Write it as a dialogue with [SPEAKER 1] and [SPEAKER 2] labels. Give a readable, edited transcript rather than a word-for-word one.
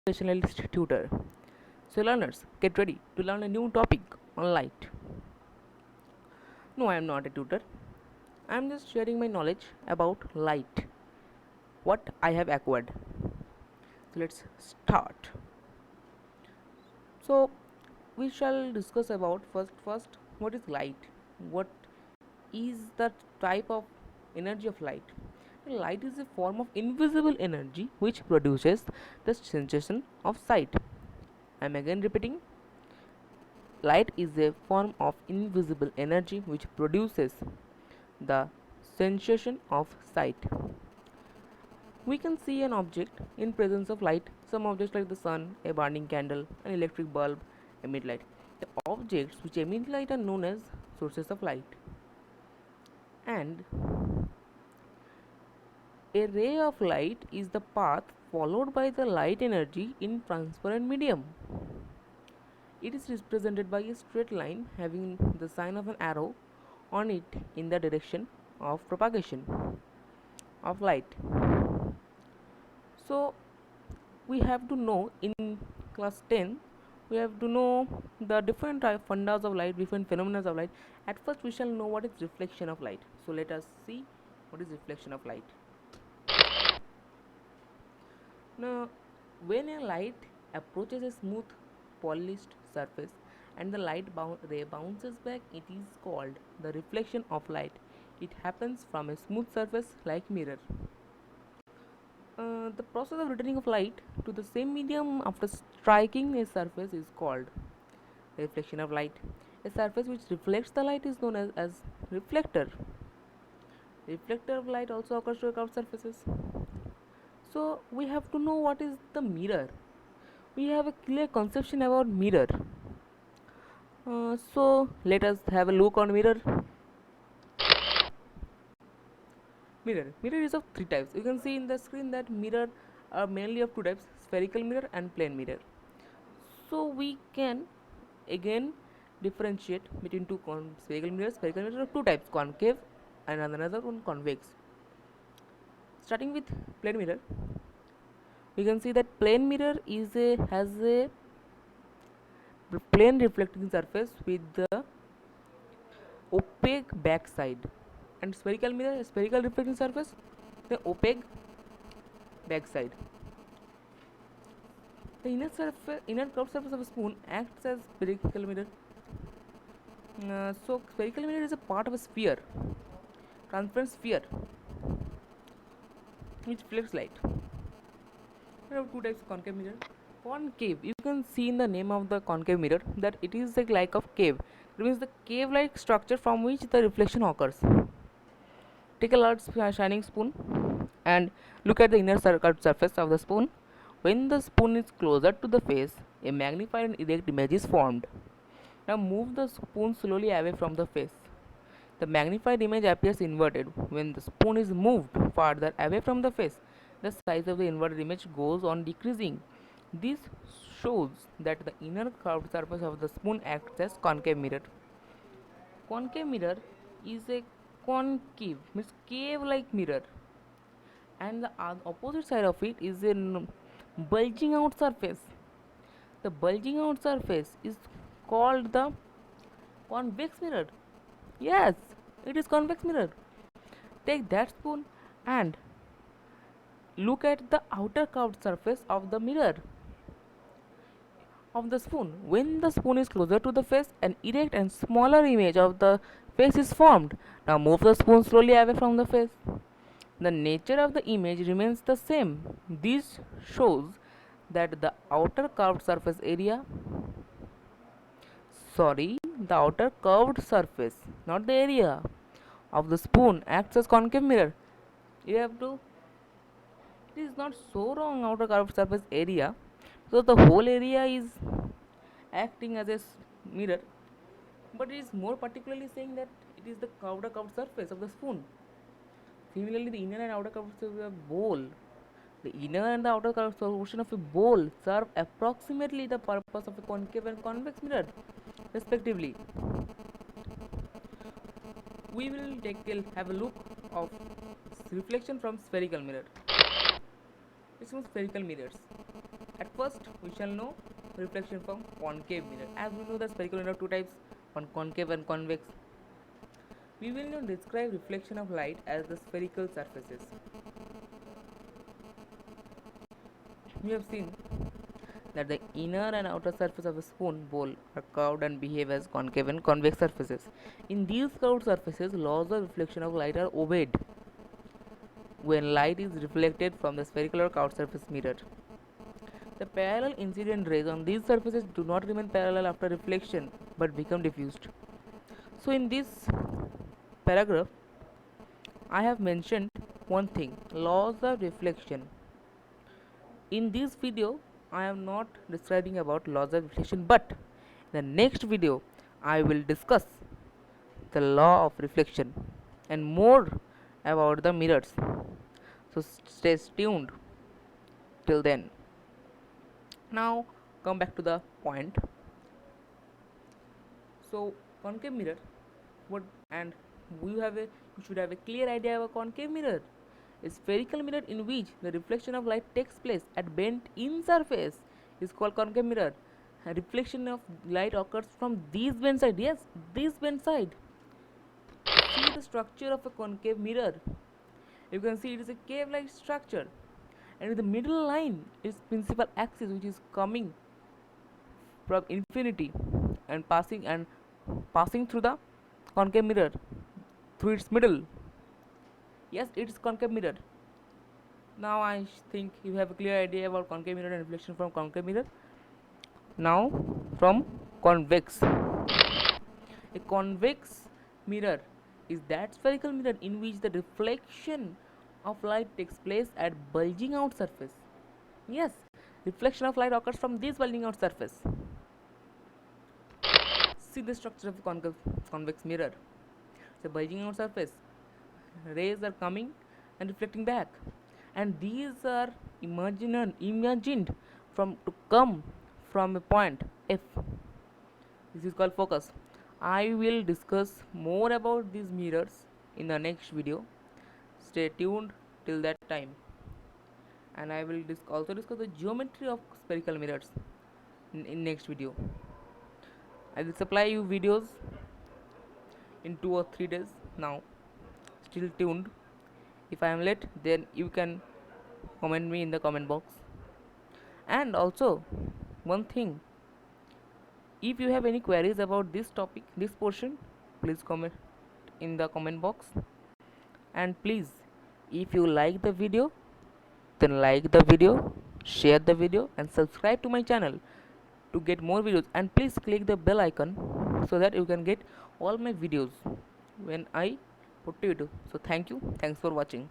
[SPEAKER 1] Educationalist tutor. So learners, get ready to learn a new topic on light. No, I am not a tutor. I am just sharing my knowledge about light, what I have acquired. So let's start. So we shall discuss about first what is light, what is the type of energy of light. Light is a form of invisible energy which produces the sensation of sight. I am again repeating. Light is a form of invisible energy which produces the sensation of sight. We can see an object in presence of light. Some objects like the sun, a burning candle, an electric bulb emit light. The objects which emit light are known as sources of light. And a ray of light is the path followed by the light energy in transparent medium. It is represented by a straight line having the sign of an arrow on it in the direction of propagation of light. So we have to know in class 10 we have to know the different fundas of light, different phenomena of light. At first we shall know what is reflection of light. So let us see what is reflection of light. Now when a light approaches a smooth polished surface and the ray bounces back, it is called the reflection of light. It happens from a smooth surface like mirror. The process of returning of light to the same medium after striking a surface is called reflection of light. A surface which reflects the light is known as reflector. Reflector of light also occurs to curved surfaces. So we have to know what is the mirror. We have a clear conception about mirror. So let us have a look on mirror. Mirror is of three types. You can see in the screen that mirror are mainly of two types: spherical mirror and plane mirror. So we can again differentiate between spherical mirrors. Spherical mirrors of two types: concave and another one convex. Starting with plane mirror, we can see that plane mirror has a plane reflecting surface with the opaque backside, and spherical mirror, a spherical reflecting surface, the opaque backside. The inner curved surface of a spoon acts as spherical mirror. So spherical mirror is a part of a sphere, transparent sphere, which reflects light. There are two types of concave mirror. Concave, you can see in the name of the concave mirror that it is like of cave. It means the cave-like structure from which the reflection occurs. Take a large shining spoon and look at the inner curved surface of the spoon. When the spoon is closer to the face, a magnified and erect image is formed. Now move the spoon slowly away from the face. The magnified image appears inverted. When the spoon is moved farther away from the face, the size of the inverted image goes on decreasing. This shows that the inner curved surface of the spoon acts as concave mirror. Concave mirror is a concave, means cave like mirror, and the opposite side of it is a bulging out surface. The bulging out surface is called the convex mirror. Yes, it is convex mirror. Take that spoon and look at the outer curved surface of the mirror of the spoon. When the spoon is closer to the face, an erect and smaller image of the face is formed. Now move the spoon slowly away from the face. The nature of the image remains the same. This shows that the outer curved surface area, the outer curved surface, not the area of the spoon acts as concave mirror. You have to, it is not so wrong outer curved surface area, so the whole area is acting as a mirror, but it is more particularly saying that it is the outer curved surface of the spoon. Similarly, the inner and outer curved surface of a bowl. The inner and the outer curved portion of a bowl serve approximately the purpose of a concave and convex mirror, respectively. We will have a look of reflection from spherical mirror. It's from spherical mirrors. At First, we shall know reflection from concave mirror. As we know, the spherical mirror have two types, one concave and convex. We will now describe reflection of light as the spherical surfaces. We have seen that the inner and outer surface of a spoon bowl are curved and behave as concave and convex surfaces. In these curved surfaces, laws of reflection of light are obeyed when light is reflected from the spherical or curved surface mirror. The parallel incident rays on these surfaces do not remain parallel after reflection but become diffused. So, in this paragraph, I have mentioned one thing, laws of reflection. In this video, I am not describing about laws of reflection, but in the next video, I will discuss the law of reflection and more about the mirrors. So stay tuned till then. Now come back to the point. So concave mirror, what, and you should have a clear idea of a concave mirror. A spherical mirror in which the reflection of light takes place at bent in surface is called concave mirror. A reflection of light occurs from this bent side. Yes, this bent side. See the structure of a concave mirror. You can see it is a cave-like structure, and in the middle line is principal axis, which is coming from infinity and passing through the concave mirror through its middle. Yes, it is concave mirror. Now I think you have a clear idea about concave mirror and reflection from concave mirror. Now from convex. A convex mirror is that spherical mirror in which the reflection of light takes place at bulging out surface. Yes, reflection of light occurs from this bulging out surface. See the structure of a convex mirror. It's a bulging out surface. Rays are coming and reflecting back, and these are imagined to come from a point F. This is called focus. I will discuss more about these mirrors in the next video. Stay tuned till that time, and I will also discuss the geometry of spherical mirrors in next video. I will supply you videos in 2 or 3 days. Now still tuned. If I am late, then you can comment me in the comment box. And also one thing, if you have any queries about this topic, this portion, please comment in the comment box. And please, if you like the video, then like the video, share the video, and subscribe to my channel to get more videos. And please click the bell icon so that you can get all my videos when I put to YouTube. So thank you, thanks for watching.